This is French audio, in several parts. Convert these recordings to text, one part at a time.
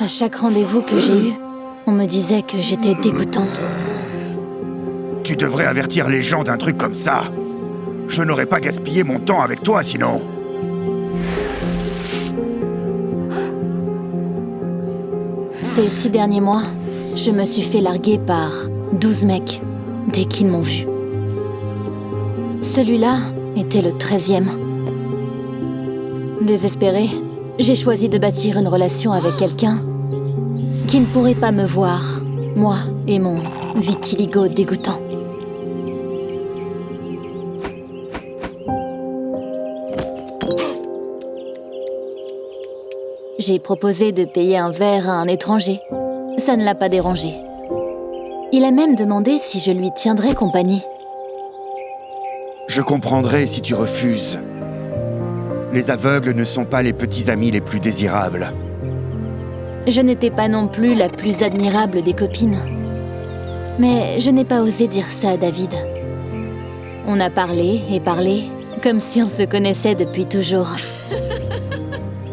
À chaque rendez-vous que j'ai eu, on me disait que j'étais dégoûtante. Tu devrais avertir les gens d'un truc comme ça. Je n'aurais pas gaspillé mon temps avec toi sinon. Ces 6 derniers mois, je me suis fait larguer par 12 mecs dès qu'ils m'ont vu. Celui-là était le 13e. Désespérée, j'ai choisi de bâtir une relation avec quelqu'un qui ne pourrait pas me voir, moi et mon vitiligo dégoûtant. J'ai proposé de payer un verre à un étranger. Ça ne l'a pas dérangé. Il a même demandé si je lui tiendrais compagnie. Je comprendrai si tu refuses. Les aveugles ne sont pas les petits amis les plus désirables. Je n'étais pas non plus la plus admirable des copines. Mais je n'ai pas osé dire ça à David. On a parlé et parlé, comme si on se connaissait depuis toujours.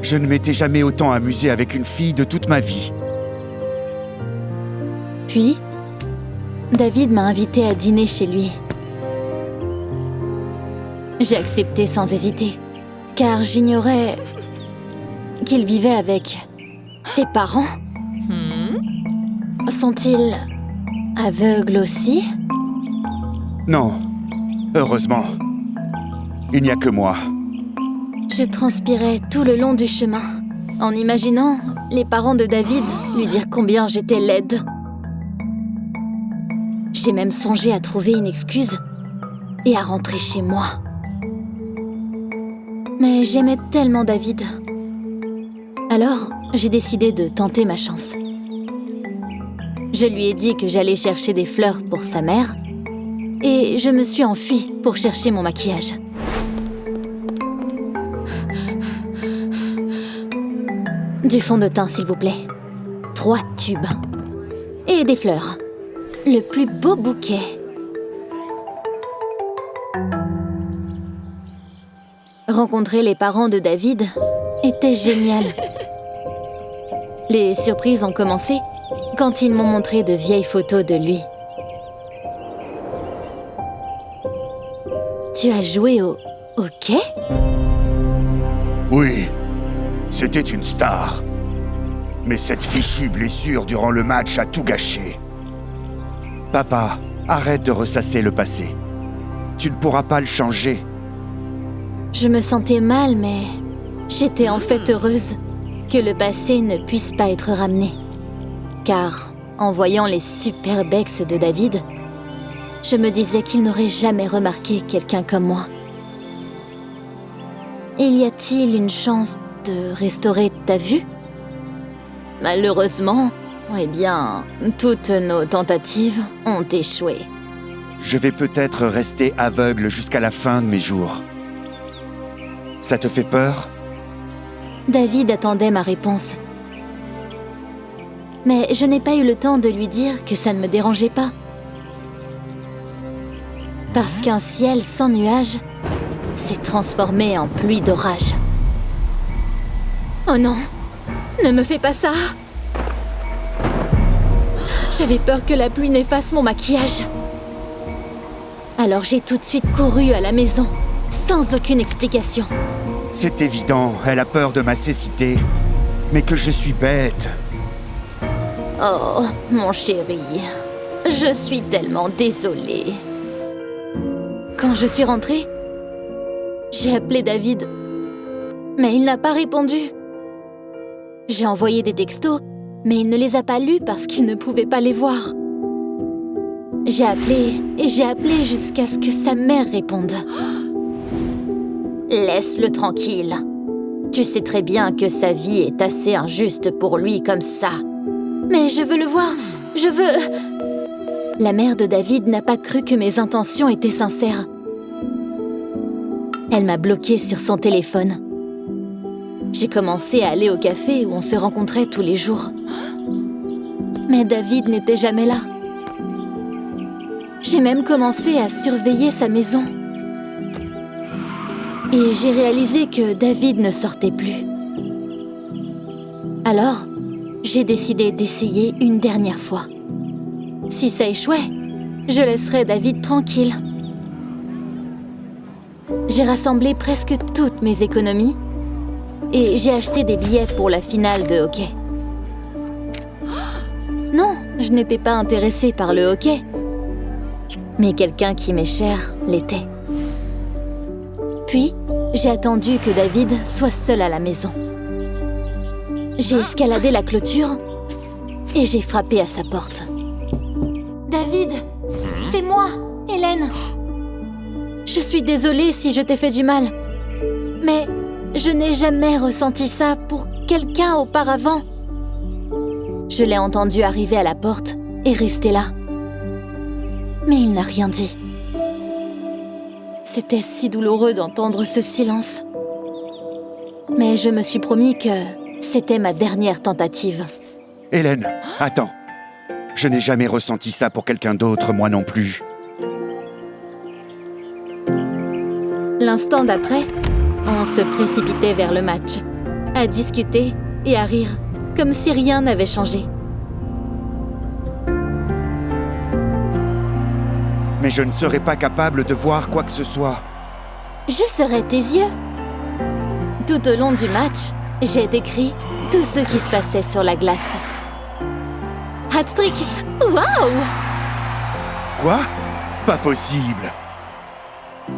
Je ne m'étais jamais autant amusé avec une fille de toute ma vie. Puis, David m'a invité à dîner chez lui. J'ai accepté sans hésiter, car j'ignorais qu'il vivait avec ses parents. Sont-ils aveugles aussi? Non, heureusement. Il n'y a que moi. Je transpirais tout le long du chemin, en imaginant les parents de David lui dire combien j'étais laide. J'ai même songé à trouver une excuse et à rentrer chez moi. Mais j'aimais tellement David. Alors, j'ai décidé de tenter ma chance. Je lui ai dit que j'allais chercher des fleurs pour sa mère et je me suis enfuie pour chercher mon maquillage. Du fond de teint, s'il vous plaît. 3 tubes. Et des fleurs. Le plus beau bouquet. Rencontrer les parents de David était génial. Les surprises ont commencé quand ils m'ont montré de vieilles photos de lui. Tu as joué au hockey? Oui, c'était une star. Mais cette fichue blessure durant le match a tout gâché. Papa, arrête de ressasser le passé. Tu ne pourras pas le changer. Je me sentais mal, mais j'étais en fait heureuse que le passé ne puisse pas être ramené. Car, en voyant les super becs de David, je me disais qu'il n'aurait jamais remarqué quelqu'un comme moi. Y a-t-il une chance de restaurer ta vue? Malheureusement, eh bien, toutes nos tentatives ont échoué. Je vais peut-être rester aveugle jusqu'à la fin de mes jours. Ça te fait peur? David attendait ma réponse. Mais je n'ai pas eu le temps de lui dire que ça ne me dérangeait pas. Parce qu'un ciel sans nuages s'est transformé en pluie d'orage. Oh non! Ne me fais pas ça! J'avais peur que la pluie n'efface mon maquillage. Alors j'ai tout de suite couru à la maison, sans aucune explication. C'est évident, elle a peur de ma cécité. Mais que je suis bête. Oh, mon chéri, je suis tellement désolée. Quand je suis rentrée, j'ai appelé David, mais il n'a pas répondu. J'ai envoyé des textos, mais il ne les a pas lus parce qu'il ne pouvait pas les voir. J'ai appelé et j'ai appelé jusqu'à ce que sa mère réponde. Laisse-le tranquille. Tu sais très bien que sa vie est assez injuste pour lui comme ça. Mais je veux le voir, je veux... La mère de David n'a pas cru que mes intentions étaient sincères. Elle m'a bloquée sur son téléphone. J'ai commencé à aller au café où on se rencontrait tous les jours. Mais David n'était jamais là. J'ai même commencé à surveiller sa maison. Et j'ai réalisé que David ne sortait plus. Alors, j'ai décidé d'essayer une dernière fois. Si ça échouait, je laisserais David tranquille. J'ai rassemblé presque toutes mes économies et j'ai acheté des billets pour la finale de hockey. Non, je n'étais pas intéressée par le hockey, mais quelqu'un qui m'est cher l'était. Puis, j'ai attendu que David soit seul à la maison. J'ai escaladé la clôture et j'ai frappé à sa porte. « David, c'est moi, Hélène. Je suis désolée si je t'ai fait du mal, mais je n'ai jamais ressenti ça pour quelqu'un auparavant. » Je l'ai entendu arriver à la porte et rester là. Mais il n'a rien dit. C'était si douloureux d'entendre ce silence. Mais je me suis promis que c'était ma dernière tentative. Hélène, attends. Je n'ai jamais ressenti ça pour quelqu'un d'autre, moi non plus. L'instant d'après, on se précipitait vers le match, à discuter et à rire, comme si rien n'avait changé. Mais je ne serais pas capable de voir quoi que ce soit. Je serai tes yeux. Tout au long du match, j'ai décrit tout ce qui se passait sur la glace. Hat-trick! Waouh! Quoi? Pas possible!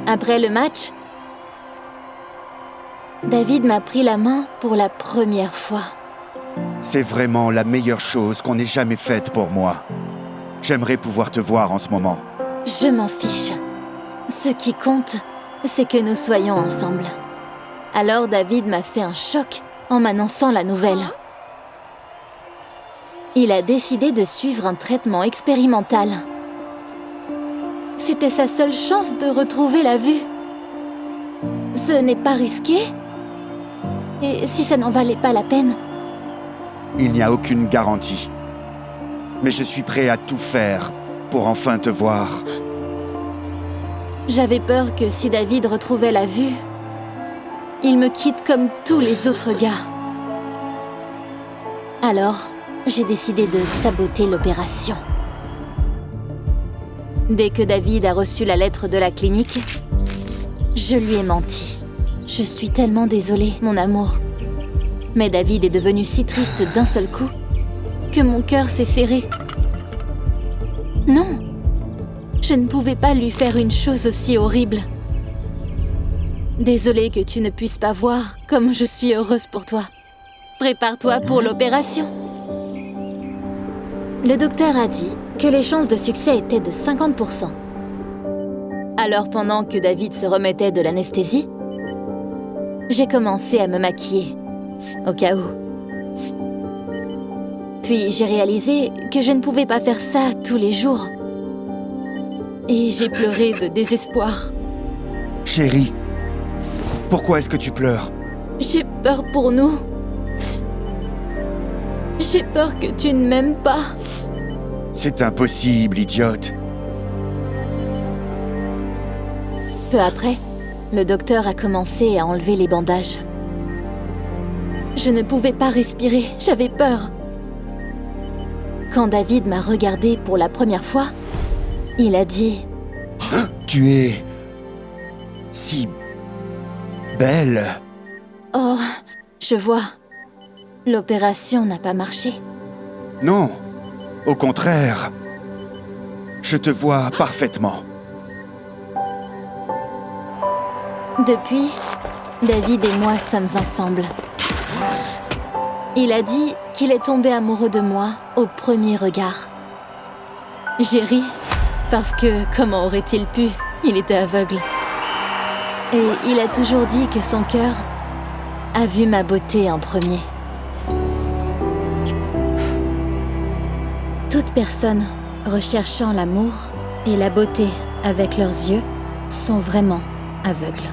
Après le match, David m'a pris la main pour la première fois. C'est vraiment la meilleure chose qu'on ait jamais faite pour moi. J'aimerais pouvoir te voir en ce moment. Je m'en fiche. Ce qui compte, c'est que nous soyons ensemble. Alors David m'a fait un choc en m'annonçant la nouvelle. Il a décidé de suivre un traitement expérimental. C'était sa seule chance de retrouver la vue. Ce n'est pas risqué? Et si ça n'en valait pas la peine? Il n'y a aucune garantie. Mais je suis prêt à tout faire pour enfin te voir. J'avais peur que si David retrouvait la vue, il me quitte comme tous les autres gars. Alors, j'ai décidé de saboter l'opération. Dès que David a reçu la lettre de la clinique, je lui ai menti. Je suis tellement désolée, mon amour. Mais David est devenu si triste d'un seul coup que mon cœur s'est serré. Non, je ne pouvais pas lui faire une chose aussi horrible. Désolée que tu ne puisses pas voir comme je suis heureuse pour toi. Prépare-toi pour l'opération. Le docteur a dit que les chances de succès étaient de 50%. Alors pendant que David se remettait de l'anesthésie, j'ai commencé à me maquiller, au cas où. Puis j'ai réalisé que je ne pouvais pas faire ça tous les jours. Et j'ai pleuré de désespoir. Chérie, pourquoi est-ce que tu pleures? J'ai peur pour nous. J'ai peur que tu ne m'aimes pas. C'est impossible, idiote. Peu après, le docteur a commencé à enlever les bandages. Je ne pouvais pas respirer, j'avais peur. Quand David m'a regardée pour la première fois, il a dit « Tu es... si... belle. » Oh, je vois. L'opération n'a pas marché. Non, au contraire. Je te vois parfaitement. Depuis, David et moi sommes ensemble. Il a dit qu'il est tombé amoureux de moi au premier regard. J'ai ri, parce que comment aurait-il pu? Il était aveugle. Et il a toujours dit que son cœur a vu ma beauté en premier. Toute personne recherchant l'amour et la beauté avec leurs yeux sont vraiment aveugles.